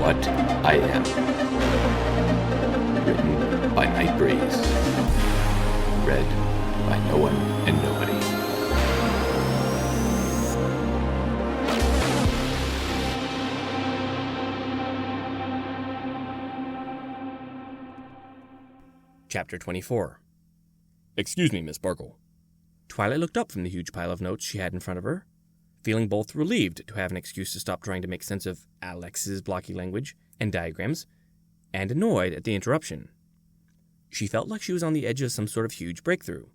What I Am. Written by Night Breeze. Read by no one and nobody. Chapter 24. "Excuse me, Miss Sparkle." Twilight looked up from the huge pile of notes she had in front of her, feeling both relieved to have an excuse to stop trying to make sense of Alex's blocky language and diagrams, and annoyed at the interruption. She felt like she was on the edge of some sort of huge breakthrough,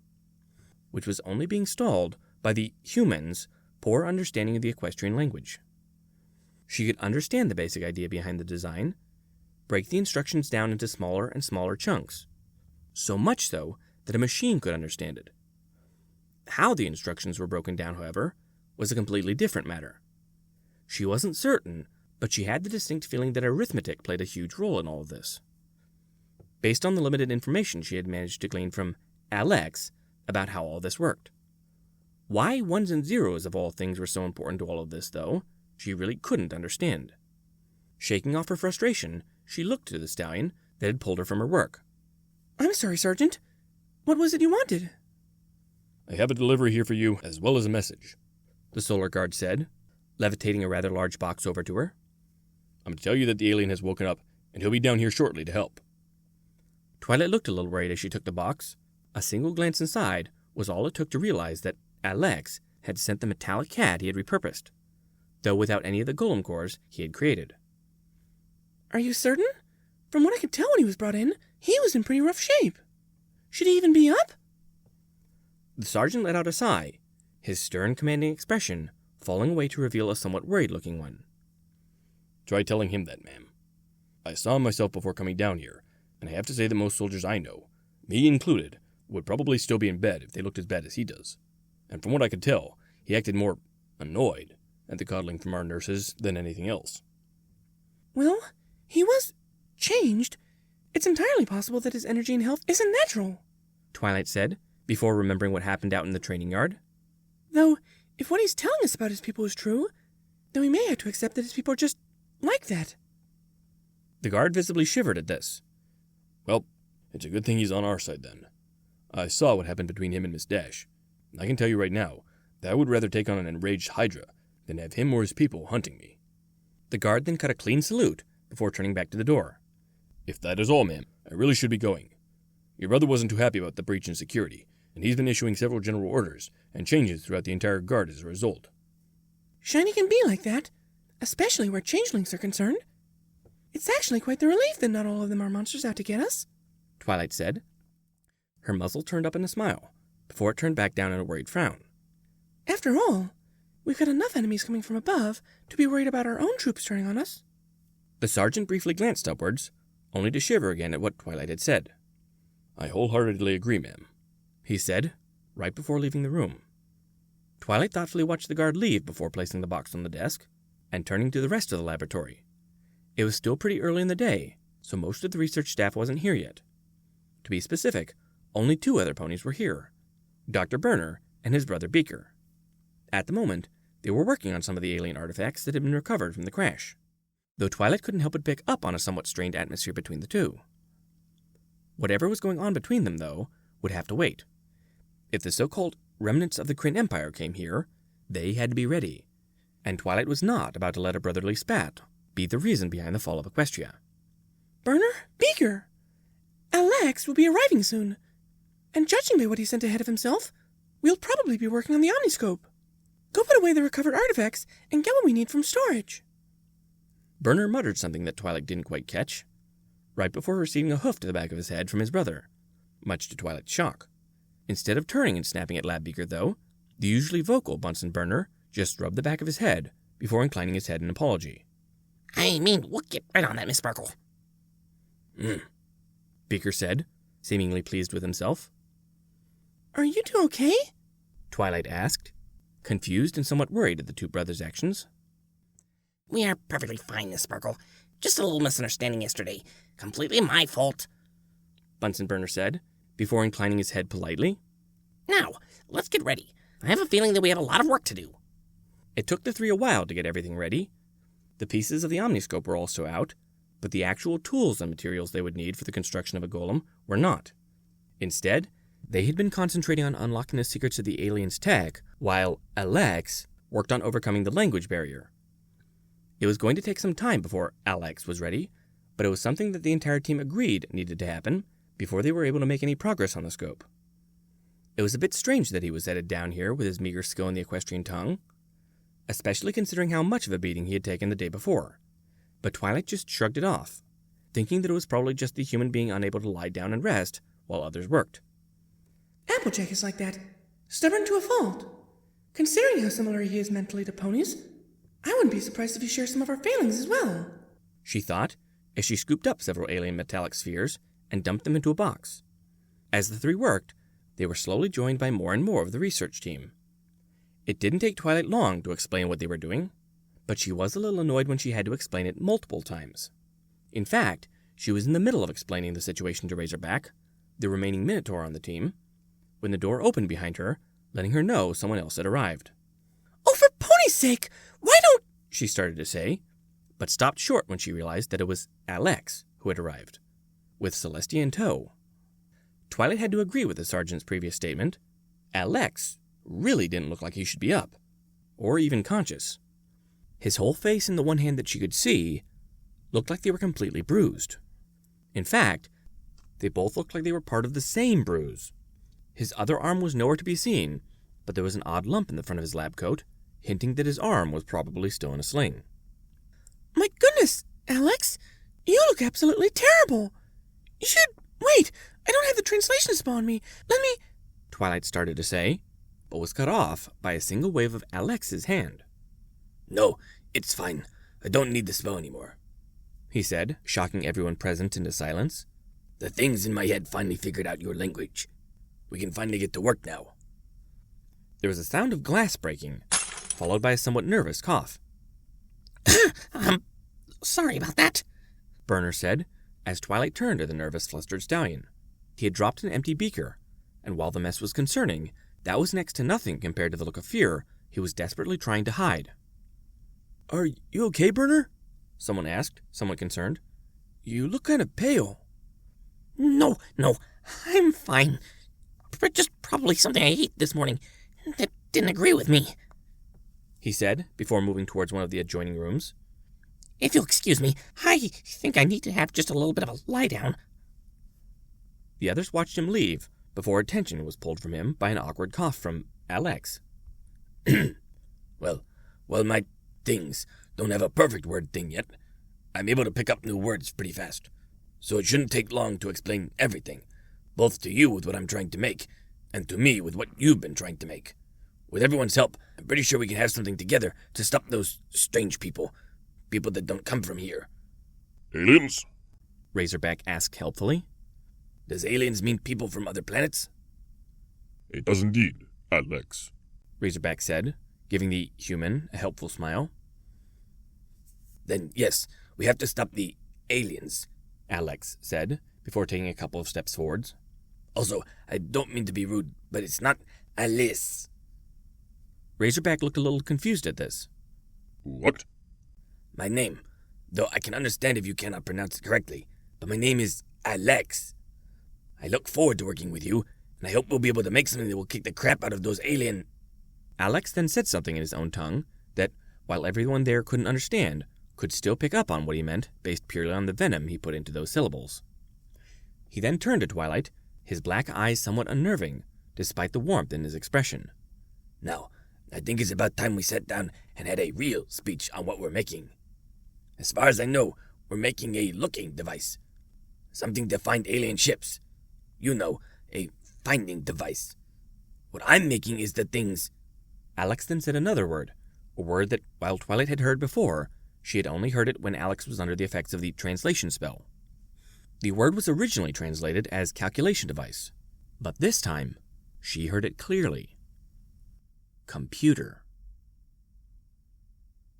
which was only being stalled by the humans' poor understanding of the equestrian language. She could understand the basic idea behind the design, break the instructions down into smaller and smaller chunks, so much so that a machine could understand it. How the instructions were broken down, however, was a completely different matter. She wasn't certain, but she had the distinct feeling that arithmetic played a huge role in all of this. Based on the limited information she had managed to glean from Alex about how all this worked. Why ones and zeros of all things were so important to all of this, though, she really couldn't understand. Shaking off her frustration, she looked to the stallion that had pulled her from her work. "I'm sorry, Sergeant. What was it you wanted?" "I have a delivery here for you, as well as a message," the solar guard said, levitating a rather large box over to her. "I'm to tell you that the alien has woken up, and he'll be down here shortly to help." Twilight looked a little worried as she took the box. A single glance inside was all it took to realize that Alex had sent the metallic cat he had repurposed, though without any of the golem cores he had created. "Are you certain? From what I could tell when he was brought in, he was in pretty rough shape. Should he even be up?" The sergeant let out a sigh, his stern, commanding expression falling away to reveal a somewhat worried-looking one. "Try telling him that, ma'am. I saw him myself before coming down here, and I have to say that most soldiers I know, me included, would probably still be in bed if they looked as bad as he does. And from what I could tell, he acted more annoyed at the coddling from our nurses than anything else." "Well, he was changed. It's entirely possible that his energy and health isn't natural," Twilight said, before remembering what happened out in the training yard. "Though, if what he's telling us about his people is true, then we may have to accept that his people are just like that." The guard visibly shivered at this. "Well, it's a good thing he's on our side, then. I saw what happened between him and Miss Dash. I can tell you right now that I would rather take on an enraged Hydra than have him or his people hunting me." The guard then cut a clean salute before turning back to the door. "If that is all, ma'am, I really should be going. Your brother wasn't too happy about the breach in security, and he's been issuing several general orders and changes throughout the entire guard as a result." "Shiny can be like that, especially where changelings are concerned. It's actually quite the relief that not all of them are monsters out to get us," Twilight said. Her muzzle turned up in a smile, before it turned back down in a worried frown. "After all, we've got enough enemies coming from above to be worried about our own troops turning on us." The sergeant briefly glanced upwards, only to shiver again at what Twilight had said. "I wholeheartedly agree, ma'am," he said, right before leaving the room. Twilight thoughtfully watched the guard leave before placing the box on the desk, and turning to the rest of the laboratory. It was still pretty early in the day, so most of the research staff wasn't here yet. To be specific, only two other ponies were here, Dr. Burner and his brother Beaker. At the moment, they were working on some of the alien artifacts that had been recovered from the crash, though Twilight couldn't help but pick up on a somewhat strained atmosphere between the two. Whatever was going on between them, though, would have to wait. If the so-called remnants of the Kryn Empire came here, they had to be ready, and Twilight was not about to let a brotherly spat be the reason behind the fall of Equestria. "Burner, Beaker, Alex will be arriving soon, and judging by what he sent ahead of himself, we'll probably be working on the Omniscope. Go put away the recovered artifacts and get what we need from storage." Burner muttered something that Twilight didn't quite catch, right before receiving a hoof to the back of his head from his brother, much to Twilight's shock. Instead of turning and snapping at Lab Beaker, though, the usually vocal Bunsen Burner just rubbed the back of his head before inclining his head in apology. "I mean, we'll get right on that, Miss Sparkle." Beaker said, seemingly pleased with himself. "Are you two okay?" Twilight asked, confused and somewhat worried at the two brothers' actions. "We are perfectly fine, Miss Sparkle. Just a little misunderstanding yesterday. Completely my fault," Bunsen Burner said, before inclining his head politely. "Now, let's get ready. I have a feeling that we have a lot of work to do." It took the three a while to get everything ready. The pieces of the omniscope were also out, but the actual tools and materials they would need for the construction of a golem were not. Instead, they had been concentrating on unlocking the secrets of the aliens' tech, while Alex worked on overcoming the language barrier. It was going to take some time before Alex was ready, but it was something that the entire team agreed needed to happen before they were able to make any progress on the scope. It was a bit strange that he was headed down here with his meager skill in the equestrian tongue, especially considering how much of a beating he had taken the day before. But Twilight just shrugged it off, thinking that it was probably just the human being unable to lie down and rest while others worked. Applejack is like that, stubborn to a fault. Considering how similar he is mentally to ponies, I wouldn't be surprised if he shares some of our failings as well, she thought, as she scooped up several alien metallic spheres and dumped them into a box. As the three worked, they were slowly joined by more and more of the research team. It didn't take Twilight long to explain what they were doing, but she was a little annoyed when she had to explain it multiple times. In fact, she was in the middle of explaining the situation to Razorback, the remaining Minotaur on the team, when the door opened behind her, letting her know someone else had arrived. "Oh, for pony's sake, why don't—" she started to say, but stopped short when she realized that it was Alex who had arrived, with Celestia in tow. Twilight had to agree with the sergeant's previous statement. Alex really didn't look like he should be up, or even conscious. His whole face and the one hand that she could see looked like they were completely bruised. In fact, they both looked like they were part of the same bruise. His other arm was nowhere to be seen, but there was an odd lump in the front of his lab coat, hinting that his arm was probably still in a sling. "My goodness, Alex, you look absolutely terrible. You should— Wait, I don't have the translation spell on me. Let me— Twilight started to say, but was cut off by a single wave of Alex's hand. "No, it's fine. I don't need the spell anymore," he said, shocking everyone present into silence. "The things in my head finally figured out your language. We can finally get to work now." There was a sound of glass breaking, followed by a somewhat nervous cough. Sorry about that," Burner said, as Twilight turned to the nervous, flustered stallion. He had dropped an empty beaker, and while the mess was concerning, that was next to nothing compared to the look of fear he was desperately trying to hide. "Are you okay, Burner?" someone asked, somewhat concerned. "You look kind of pale." No, I'm fine. But just probably something I ate this morning that didn't agree with me," he said, before moving towards one of the adjoining rooms. "If you'll excuse me, I think I need to have just a little bit of a lie down." The others watched him leave before attention was pulled from him by an awkward cough from Alex. Well, my things don't have a perfect word thing yet. I'm able to pick up new words pretty fast, so it shouldn't take long to explain everything, both to you with what I'm trying to make, and to me with what you've been trying to make. With everyone's help, I'm pretty sure we can have something together to stop those strange people that don't come from here." "Aliens?" Razorback asked helpfully. "Does aliens mean people from other planets?" "It does indeed, Alex," Razorback said, giving the human a helpful smile. "Then yes, we have to stop the aliens," Alex said, before taking a couple of steps forwards. "Also, I don't mean to be rude, but it's not Alice." Razorback looked a little confused at this. "What?" "My name, though I can understand if you cannot pronounce it correctly, but my name is Alex. I look forward to working with you, and I hope we'll be able to make something that will kick the crap out of those alien—" Alex then said something in his own tongue that, while everyone there couldn't understand, could still pick up on what he meant based purely on the venom he put into those syllables. He then turned to Twilight, his black eyes somewhat unnerving, despite the warmth in his expression. "Now, I think it's about time we sat down and had a real speech on what we're making. As far as I know, we're making a looking device. Something to find alien ships. You know, a finding device. What I'm making is the things—" Alex then said another word, a word that, while Twilight had heard before, she had only heard it when Alex was under the effects of the translation spell. The word was originally translated as calculation device, but this time, she heard it clearly. Computer.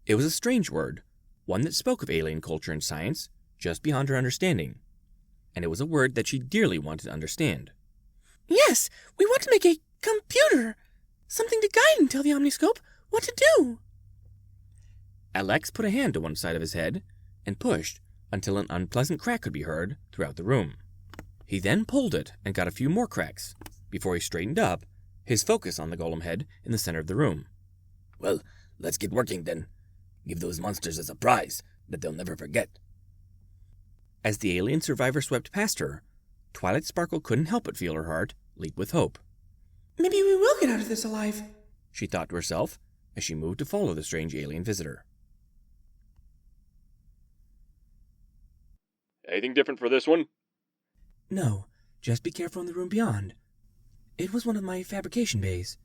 It was a strange word, one that spoke of alien culture and science, just beyond her understanding, and it was a word that she dearly wanted to understand. Yes, we want to make a computer. Something to guide and tell the omniscope what to do. Alex put a hand to one side of his head and pushed until an unpleasant crack could be heard throughout the room. He then pulled it and got a few more cracks before he straightened up, his focus on the golem head in the center of the room. Well, let's get working then. Give those monsters a surprise that they'll never forget. As the alien survivor swept past her, Twilight Sparkle couldn't help but feel her heart leap with hope. Maybe we will get out of this alive, She thought to herself as she moved to follow the strange alien visitor. Anything different for this one? No, just be careful in the room beyond. It was one of my fabrication bays.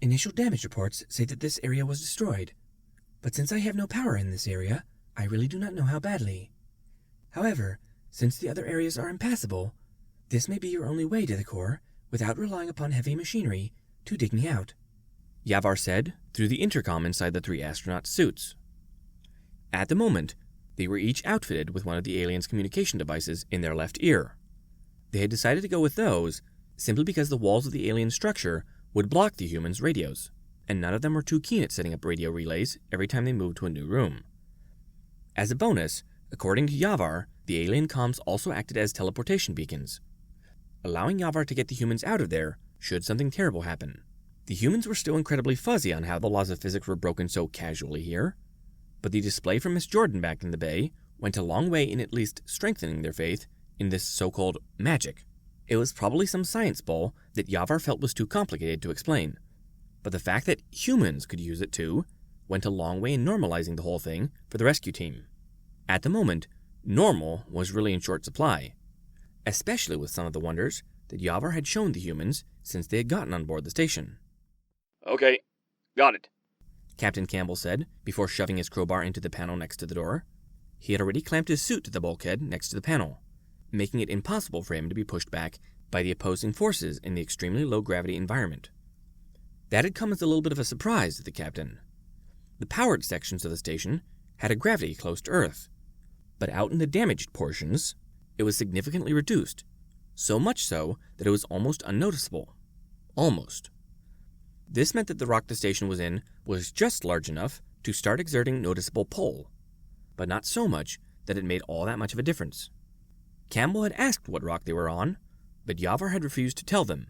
Initial damage reports say that this area was destroyed, but since I have no power in this area, I really do not know how badly. However, since the other areas are impassable, this may be your only way to the core without relying upon heavy machinery to dig me out, Yavar said through the intercom inside the three astronauts' suits. At the moment, they were each outfitted with one of the aliens' communication devices in their left ear. They had decided to go with those simply because the walls of the alien structure would block the humans' radios, and none of them were too keen at setting up radio relays every time they moved to a new room. As a bonus, according to Yavar, the alien comms also acted as teleportation beacons, allowing Yavar to get the humans out of there should something terrible happen. The humans were still incredibly fuzzy on how the laws of physics were broken so casually here, but the display from Miss Jordan back in the bay went a long way in at least strengthening their faith in this so-called magic. It was probably some science bull that Yavar felt was too complicated to explain, but the fact that humans could use it too went a long way in normalizing the whole thing for the rescue team. At the moment, normal was really in short supply, especially with some of the wonders that Yavar had shown the humans since they had gotten on board the station. Okay, got it. Captain Campbell said before shoving his crowbar into the panel next to the door. He had already clamped his suit to the bulkhead next to the panel, making it impossible for him to be pushed back by the opposing forces in the extremely low-gravity environment. That had come as a little bit of a surprise to the captain. The powered sections of the station had a gravity close to Earth, but out in the damaged portions, it was significantly reduced, so much so that it was almost unnoticeable. Almost. This meant that the rock the station was in was just large enough to start exerting noticeable pull, but not so much that it made all that much of a difference. Campbell had asked what rock they were on, but Yavar had refused to tell them.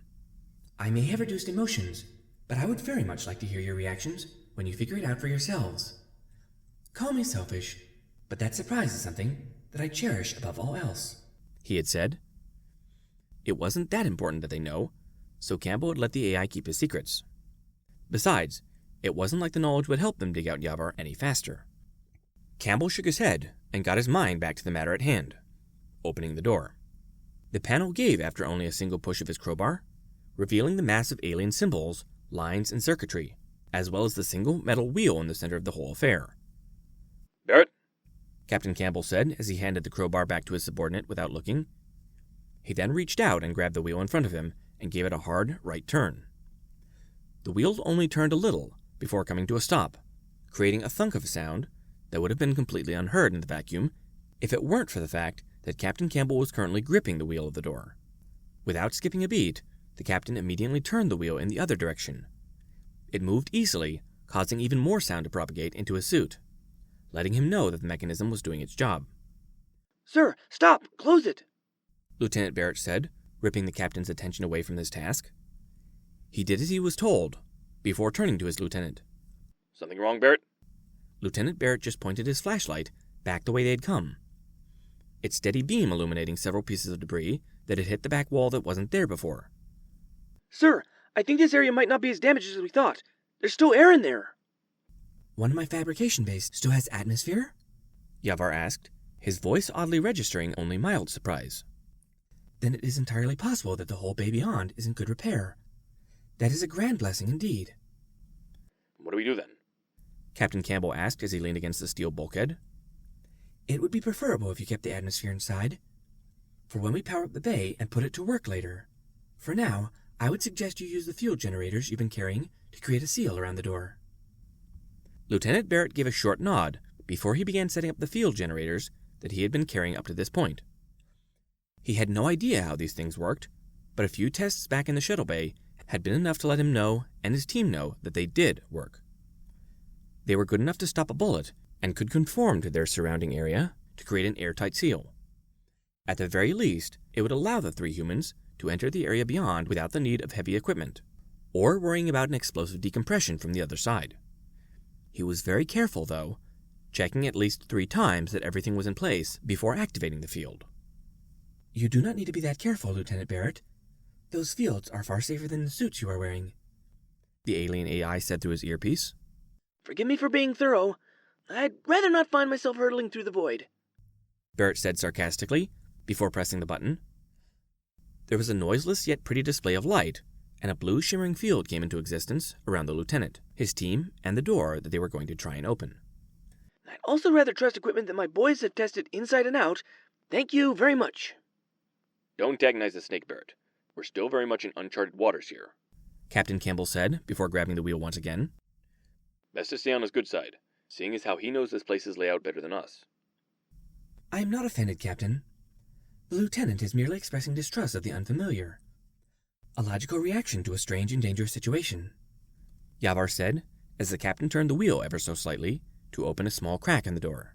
I may have reduced emotions, but I would very much like to hear your reactions when you figure it out for yourselves. Call me selfish, but that surprise is something that I cherish above all else, he had said. It wasn't that important that they know, so Campbell would let the AI keep his secrets. Besides, it wasn't like the knowledge would help them dig out Yavar any faster. Campbell shook his head and got his mind back to the matter at hand, opening the door. The panel gave after only a single push of his crowbar, revealing the massive alien symbols, lines, and circuitry, as well as the single metal wheel in the center of the whole affair. Barrett? Captain Campbell said as he handed the crowbar back to his subordinate without looking. He then reached out and grabbed the wheel in front of him and gave it a hard right turn. The wheel only turned a little before coming to a stop, creating a thunk of a sound that would have been completely unheard in the vacuum if it weren't for the fact that Captain Campbell was currently gripping the wheel of the door. Without skipping a beat, the captain immediately turned the wheel in the other direction. It moved easily, causing even more sound to propagate into his suit, letting him know that the mechanism was doing its job. Sir, stop! Close it! Lieutenant Barrett said, ripping the captain's attention away from this task. He did as he was told, before turning to his lieutenant. Something wrong, Barrett? Lieutenant Barrett just pointed his flashlight back the way they had come, its steady beam illuminating several pieces of debris that had hit the back wall that wasn't there before. Sir, I think this area might not be as damaged as we thought. There's still air in there. One of my fabrication bays still has atmosphere? Yavar asked, his voice oddly registering only mild surprise. Then it is entirely possible that the whole bay beyond is in good repair. That is a grand blessing indeed. What do we do then? Captain Campbell asked as he leaned against the steel bulkhead. It would be preferable if you kept the atmosphere inside, for when we power up the bay and put it to work later. For now, I would suggest you use the fuel generators you've been carrying to create a seal around the door. Lieutenant Barrett gave a short nod before he began setting up the fuel generators that he had been carrying up to this point. He had no idea how these things worked, but a few tests back in the shuttle bay had been enough to let him know and his team know that they did work. They were good enough to stop a bullet and could conform to their surrounding area to create an airtight seal. At the very least, it would allow the 3 humans to enter the area beyond without the need of heavy equipment, or worrying about an explosive decompression from the other side. He was very careful, though, checking at least 3 times that everything was in place before activating the field. You do not need to be that careful, Lieutenant Barrett. Those fields are far safer than the suits you are wearing, the alien AI said through his earpiece. Forgive me for being thorough. I'd rather not find myself hurtling through the void, Barrett said sarcastically, before pressing the button. There was a noiseless yet pretty display of light, and a blue shimmering field came into existence around the lieutenant, his team, and the door that they were going to try and open. I'd also rather trust equipment that my boys have tested inside and out. Thank you very much. Don't antagonize the snake, Barrett. We're still very much in uncharted waters here. Captain Campbell said, before grabbing the wheel once again. Best to stay on his good side, seeing as how he knows this place's layout better than us. I am not offended, Captain. The lieutenant is merely expressing distrust of the unfamiliar. A logical reaction to a strange and dangerous situation, Yavar said, as the captain turned the wheel ever so slightly to open a small crack in the door.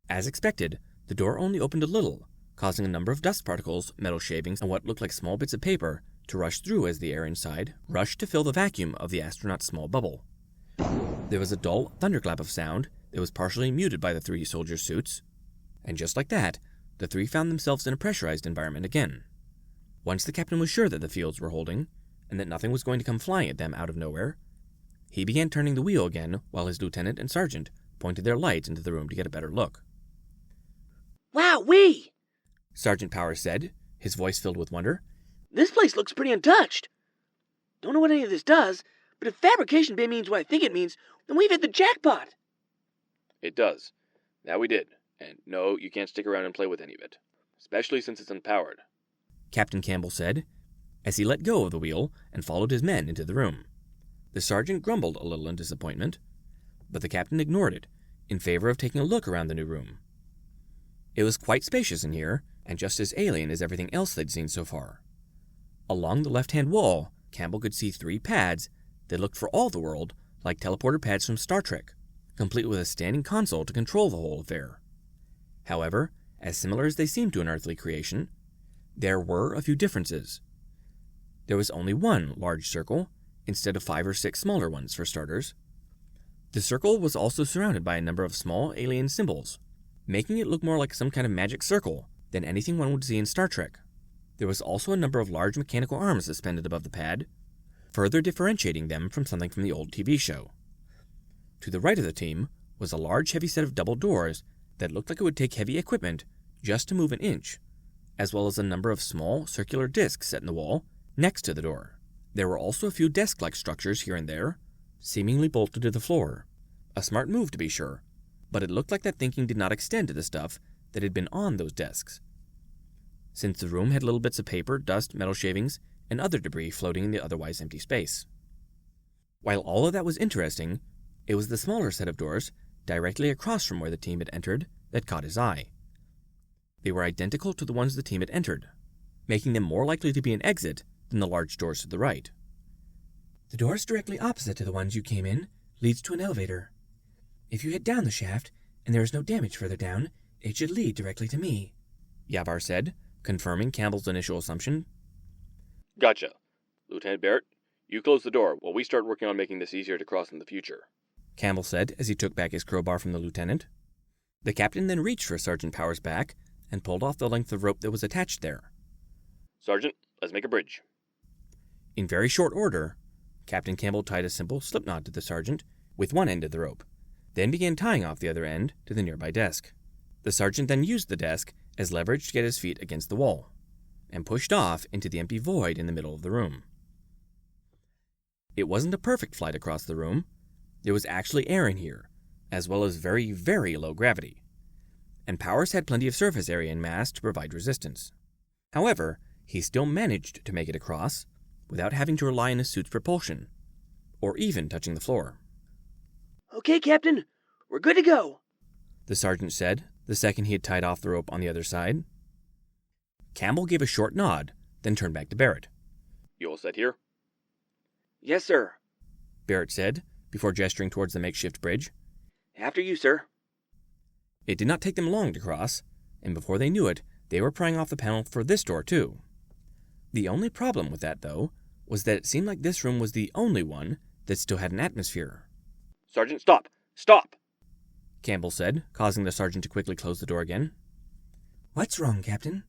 As expected, the door only opened a little, causing a number of dust particles, metal shavings, and what looked like small bits of paper to rush through as the air inside rushed to fill the vacuum of the astronaut's small bubble. There was a dull thunderclap of sound that was partially muted by the 3 soldiers' suits, and just like that, the 3 found themselves in a pressurized environment again. Once the captain was sure that the fields were holding, and that nothing was going to come flying at them out of nowhere, he began turning the wheel again while his lieutenant and sergeant pointed their lights into the room to get a better look. Wow-wee! Sergeant Powers said, his voice filled with wonder. This place looks pretty untouched. Don't know what any of this does, but if fabrication bay means what I think it means, then we've hit the jackpot. It does. That we did. And no, you can't stick around and play with any of it. Especially since it's unpowered. Captain Campbell said, as he let go of the wheel and followed his men into the room. The sergeant grumbled a little in disappointment, but the captain ignored it, in favor of taking a look around the new room. It was quite spacious in here, and just as alien as everything else they'd seen so far. Along the left-hand wall, Campbell could see 3 pads that looked for all the world like teleporter pads from Star Trek, complete with a standing console to control the whole affair. However, as similar as they seemed to an earthly creation, there were a few differences. There was only one large circle, instead of 5 or 6 smaller ones for starters. The circle was also surrounded by a number of small alien symbols, making it look more like some kind of magic circle than anything one would see in Star Trek. There was also a number of large mechanical arms suspended above the pad, further differentiating them from something from the old TV show. To the right of the team was a large heavy set of double doors that looked like it would take heavy equipment just to move an inch, as well as a number of small circular discs set in the wall next to the door. There were also a few desk-like structures here and there, seemingly bolted to the floor. A smart move, to be sure, but it looked like that thinking did not extend to the stuff that had been on those desks, since the room had little bits of paper, dust, metal shavings, and other debris floating in the otherwise empty space. While all of that was interesting, it was the smaller set of doors, directly across from where the team had entered, that caught his eye. They were identical to the ones the team had entered, making them more likely to be an exit than the large doors to the right. The doors directly opposite to the ones you came in leads to an elevator. If you head down the shaft, and there is no damage further down, it should lead directly to me, Yavar said, confirming Campbell's initial assumption. Gotcha. Lieutenant Barrett, you close the door while we start working on making this easier to cross in the future, Campbell said as he took back his crowbar from the lieutenant. The captain then reached for Sergeant Powers' back and pulled off the length of rope that was attached there. Sergeant, let's make a bridge. In very short order, Captain Campbell tied a simple slip knot to the sergeant with one end of the rope, then began tying off the other end to the nearby desk. The sergeant then used the desk as leverage to get his feet against the wall, and pushed off into the empty void in the middle of the room. It wasn't a perfect flight across the room. There was actually air in here, as well as very, very low gravity, and Powers had plenty of surface area and mass to provide resistance. However, he still managed to make it across without having to rely on his suit's propulsion, or even touching the floor. Okay, Captain, we're good to go, the sergeant said the second he had tied off the rope on the other side. Campbell gave a short nod, then turned back to Barrett. You all set here? Yes, sir, Barrett said, before gesturing towards the makeshift bridge. After you, sir. It did not take them long to cross, and before they knew it, they were prying off the panel for this door, too. The only problem with that, though, was that it seemed like this room was the only one that still had an atmosphere. Sergeant, stop! Stop! Campbell said, causing the sergeant to quickly close the door again. What's wrong, Captain?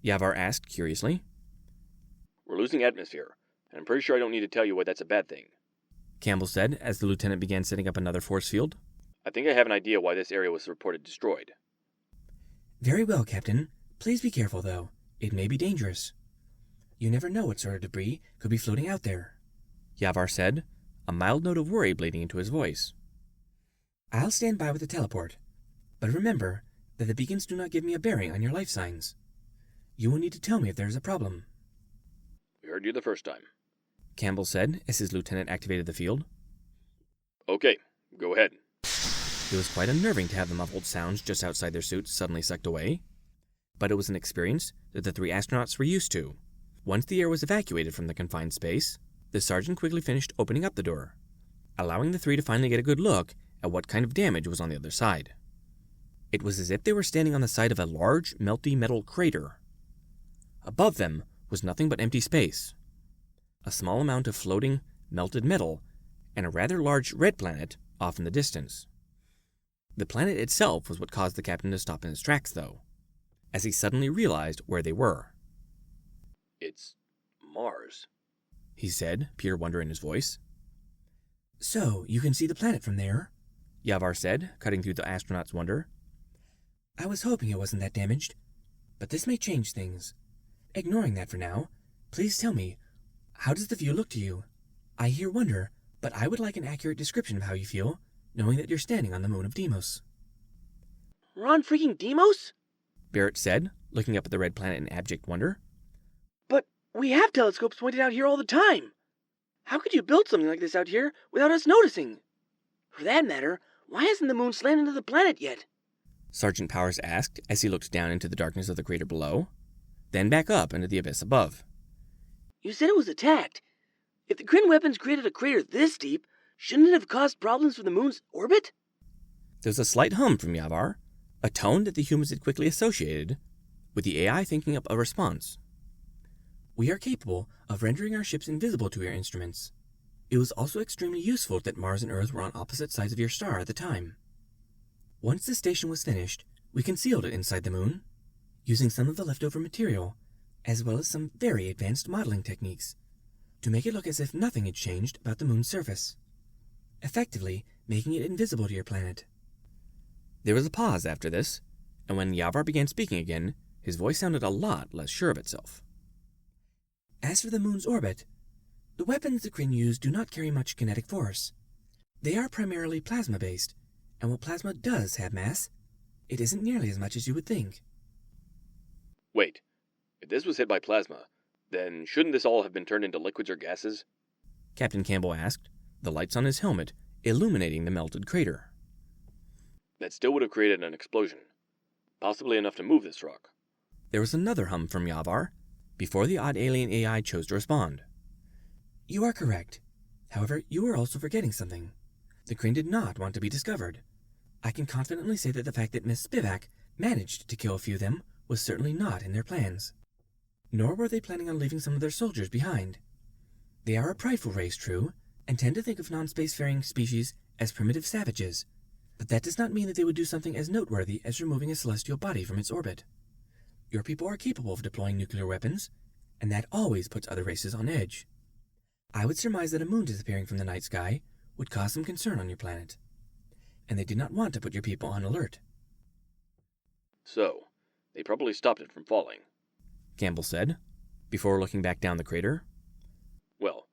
Yavar asked curiously. We're losing atmosphere, and I'm pretty sure I don't need to tell you why that's a bad thing. Campbell said as the lieutenant began setting up another force field. I think I have an idea why this area was reported destroyed. Very well, Captain. Please be careful, though. It may be dangerous. You never know what sort of debris could be floating out there. Yavar said, a mild note of worry bleeding into his voice. I'll stand by with the teleport, but remember that the beacons do not give me a bearing on your life signs. You will need to tell me if there is a problem. We heard you the first time. Campbell said as his lieutenant activated the field. Okay, go ahead. It was quite unnerving to have the muffled sounds just outside their suits suddenly sucked away, but it was an experience that the three astronauts were used to. Once the air was evacuated from the confined space, the sergeant quickly finished opening up the door, allowing the three to finally get a good look at what kind of damage was on the other side. It was as if they were standing on the side of a large, melty metal crater. Above them was nothing but empty space, a small amount of floating, melted metal, and a rather large red planet off in the distance. The planet itself was what caused the captain to stop in his tracks, though, as he suddenly realized where they were. It's Mars, he said, pure wonder in his voice. So, you can see the planet from there? Yavar said, cutting through the astronaut's wonder. I was hoping it wasn't that damaged, but this may change things. Ignoring that for now, please tell me, how does the view look to you? I hear wonder, but I would like an accurate description of how you feel, knowing that you're standing on the moon of Deimos. We're on freaking Deimos? Barrett said, looking up at the red planet in abject wonder. But we have telescopes pointed out here all the time. How could you build something like this out here without us noticing? For that matter, why hasn't the moon slammed into the planet yet? Sergeant Powers asked as he looked down into the darkness of the crater below, then back up into the abyss above. You said it was attacked. If the Kryn weapons created a crater this deep, shouldn't it have caused problems for the moon's orbit? There was a slight hum from Yavar, a tone that the humans had quickly associated with the AI thinking up a response. We are capable of rendering our ships invisible to your instruments. It was also extremely useful that Mars and Earth were on opposite sides of your star at the time. Once the station was finished, we concealed it inside the moon, using some of the leftover material, as well as some very advanced modeling techniques, to make it look as if nothing had changed about the moon's surface, effectively making it invisible to your planet. There was a pause after this, and when Yavar began speaking again, his voice sounded a lot less sure of itself. As for the moon's orbit, the weapons the Kryn use do not carry much kinetic force. They are primarily plasma-based, and while plasma does have mass, it isn't nearly as much as you would think. Wait, if this was hit by plasma, then shouldn't this all have been turned into liquids or gases? Captain Campbell asked, the lights on his helmet illuminating the melted crater. That still would have created an explosion, possibly enough to move this rock. There was another hum from Yavar, before the odd alien AI chose to respond. You are correct. However, you are also forgetting something. The Kryn did not want to be discovered. I can confidently say that the fact that Miss Spivak managed to kill a few of them was certainly not in their plans. Nor were they planning on leaving some of their soldiers behind. They are a prideful race, true, and tend to think of non-spacefaring species as primitive savages, but that does not mean that they would do something as noteworthy as removing a celestial body from its orbit. Your people are capable of deploying nuclear weapons, and that always puts other races on edge. I would surmise that a moon disappearing from the night sky would cause some concern on your planet, and they did not want to put your people on alert. So, they probably stopped it from falling. Campbell said, before looking back down the crater. Well,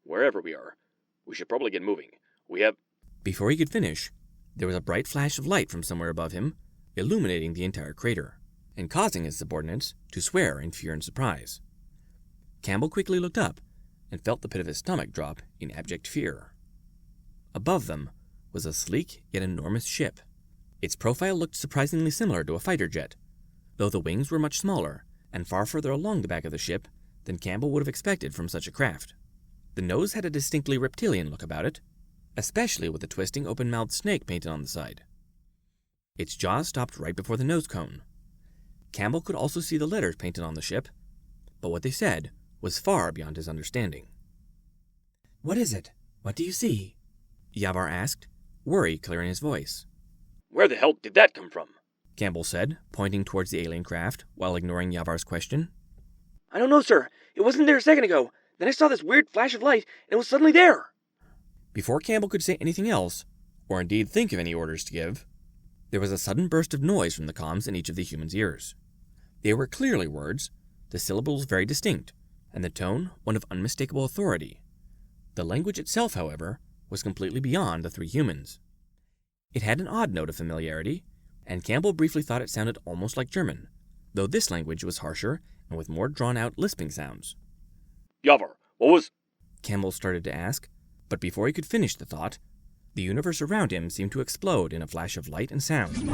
wherever we are, we should probably get moving. We have... Before he could finish, there was a bright flash of light from somewhere above him, illuminating the entire crater, and causing his subordinates to swear in fear and surprise. Campbell quickly looked up and felt the pit of his stomach drop in abject fear. Above them was a sleek yet enormous ship. Its profile looked surprisingly similar to a fighter jet, though the wings were much smaller and far further along the back of the ship than Campbell would have expected from such a craft. The nose had a distinctly reptilian look about it, especially with the twisting open-mouthed snake painted on the side. Its jaws stopped right before the nose cone. Campbell could also see the letters painted on the ship, but what they said was far beyond his understanding. What is it? What do you see? Yavar asked, worry clearing his voice. Where the hell did that come from? Campbell said, pointing towards the alien craft while ignoring Yavar's question. I don't know, sir. It wasn't there a second ago. Then I saw this weird flash of light, and it was suddenly there. Before Campbell could say anything else, or indeed think of any orders to give, there was a sudden burst of noise from the comms in each of the humans' ears. They were clearly words, the syllables very distinct, and the tone one of unmistakable authority. The language itself, however, was completely beyond the three humans. It had an odd note of familiarity, and Campbell briefly thought it sounded almost like German, though this language was harsher and with more drawn-out lisping sounds. Yavar, what was... Campbell started to ask, but before he could finish the thought, the universe around him seemed to explode in a flash of light and sound.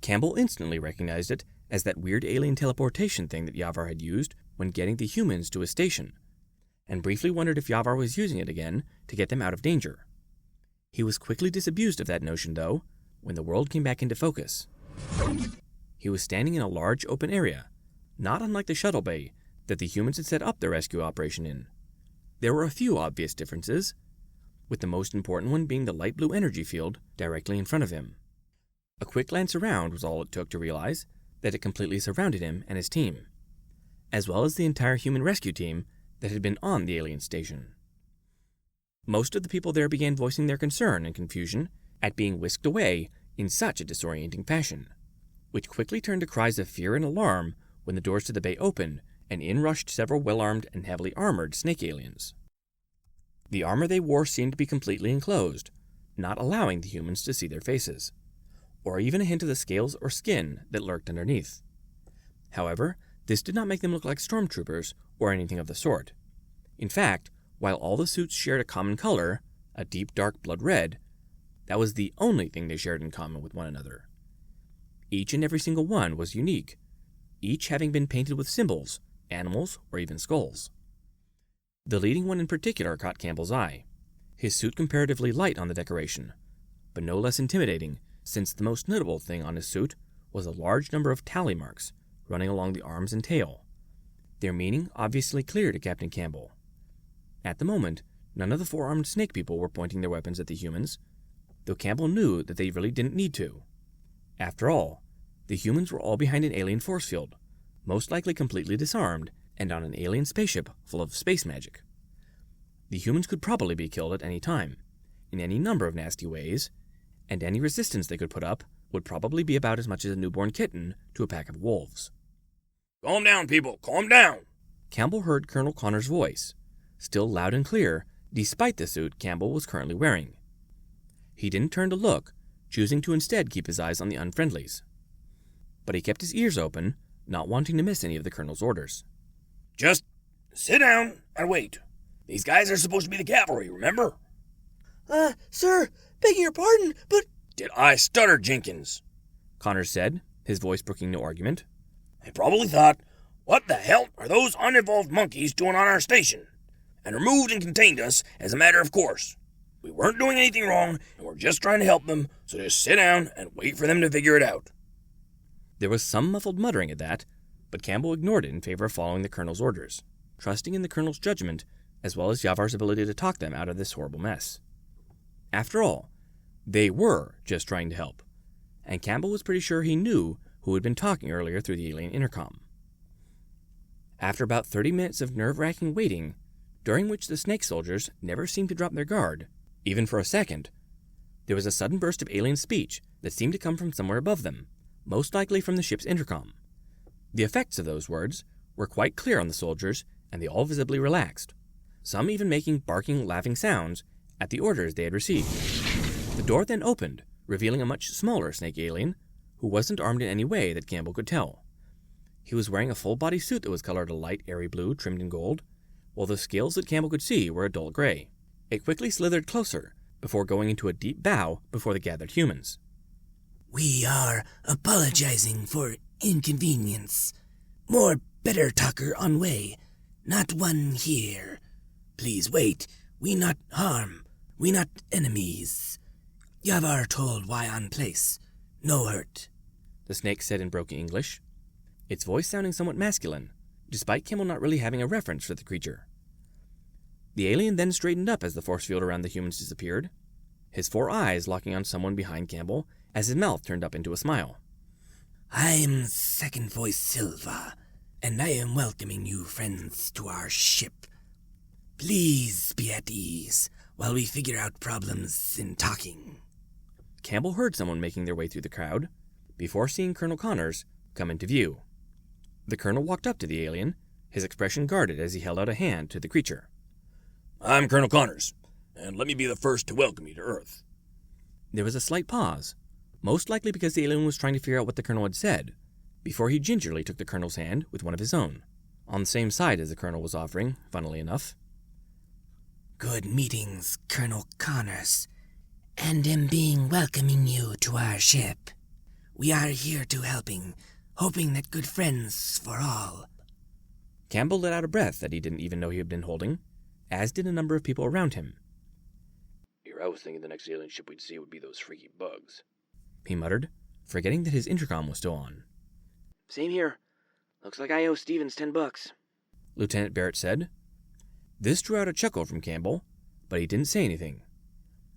Campbell instantly recognized it as that weird alien teleportation thing that Yavar had used when getting the humans to his station, and briefly wondered if Yavar was using it again to get them out of danger. He was quickly disabused of that notion, though, when the world came back into focus. He was standing in a large open area, not unlike the shuttle bay that the humans had set up their rescue operation in. There were a few obvious differences, with the most important one being the light blue energy field directly in front of him. A quick glance around was all it took to realize that it completely surrounded him and his team, as well as the entire human rescue team that had been on the alien station. Most of the people there began voicing their concern and confusion at being whisked away in such a disorienting fashion, which quickly turned to cries of fear and alarm when the doors to the bay opened and in rushed several well-armed and heavily armored snake aliens. The armor they wore seemed to be completely enclosed, not allowing the humans to see their faces, or even a hint of the scales or skin that lurked underneath. However, this did not make them look like stormtroopers or anything of the sort. In fact, while all the suits shared a common color, a deep dark blood red, that was the only thing they shared in common with one another. Each and every single one was unique, each having been painted with symbols, animals, or even skulls. The leading one in particular caught Campbell's eye, his suit comparatively light on the decoration, but no less intimidating, since the most notable thing on his suit was a large number of tally marks running along the arms and tail, their meaning obviously clear to Captain Campbell. At the moment, none of the four-armed snake people were pointing their weapons at the humans, though Campbell knew that they really didn't need to. After all, the humans were all behind an alien force field, most likely completely disarmed, and on an alien spaceship full of space magic. The humans could probably be killed at any time, in any number of nasty ways, and any resistance they could put up would probably be about as much as a newborn kitten to a pack of wolves. Calm down, people, calm down. Campbell heard Colonel Connor's voice, still loud and clear, despite the suit Campbell was currently wearing. He didn't turn to look, choosing to instead keep his eyes on the unfriendlies. But he kept his ears open, not wanting to miss any of the Colonel's orders. Just sit down and wait. These guys are supposed to be the cavalry, remember? Sir, begging your pardon, but... Did I stutter, Jenkins? Connor said, his voice brooking no argument. I probably thought, what the hell are those uninvolved monkeys doing on our station? And removed and contained us as a matter of course. We weren't doing anything wrong, and we're just trying to help them, so just sit down and wait for them to figure it out. There was some muffled muttering at that, but Campbell ignored it in favor of following the Colonel's orders, trusting in the Colonel's judgment, as well as Yavar's ability to talk them out of this horrible mess. After all, they were just trying to help, and Campbell was pretty sure he knew who had been talking earlier through the alien intercom. After about 30 minutes of nerve-wracking waiting, during which the snake soldiers never seemed to drop their guard, even for a second, there was a sudden burst of alien speech that seemed to come from somewhere above them, most likely from the ship's intercom. The effects of those words were quite clear on the soldiers, and they all visibly relaxed, some even making barking, laughing sounds at the orders they had received. The door then opened, revealing a much smaller snake alien, who wasn't armed in any way that Campbell could tell. He was wearing a full-body suit that was colored a light, airy blue trimmed in gold, while the scales that Campbell could see were a dull gray. It quickly slithered closer, before going into a deep bow before the gathered humans. We are apologizing for inconvenience. More better talker on way, not one here. Please wait, we not harm. We not enemies. Yavar told why on place. No hurt. The snake said in broken English, its voice sounding somewhat masculine, despite Campbell not really having a reference for the creature. The alien then straightened up as the force field around the humans disappeared, his 4 eyes locking on someone behind Campbell as his mouth turned up into a smile. I'm Second Voice Silva, and I am welcoming you friends to our ship. Please be at ease while we figure out problems in talking. Campbell heard someone making their way through the crowd before seeing Colonel Connors come into view. The colonel walked up to the alien, his expression guarded as he held out a hand to the creature. I'm Colonel Connors, and let me be the first to welcome you to Earth. There was a slight pause, most likely because the alien was trying to figure out what the colonel had said, before he gingerly took the colonel's hand with one of his own, on the same side as the colonel was offering, funnily enough. Good meetings, Colonel Connors, and am being welcoming you to our ship. We are here to helping, hoping that good friends for all. Campbell let out a breath that he didn't even know he had been holding, as did a number of people around him. Here, I was thinking the next alien ship we'd see would be those freaky bugs. He muttered, forgetting that his intercom was still on. Same here. Looks like I owe Stevens $10. Lieutenant Barrett said. This drew out a chuckle from Campbell, but he didn't say anything.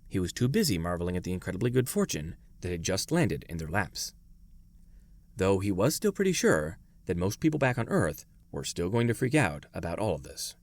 He was too busy marveling at the incredibly good fortune that had just landed in their laps. Though he was still pretty sure that most people back on Earth were still going to freak out about all of this.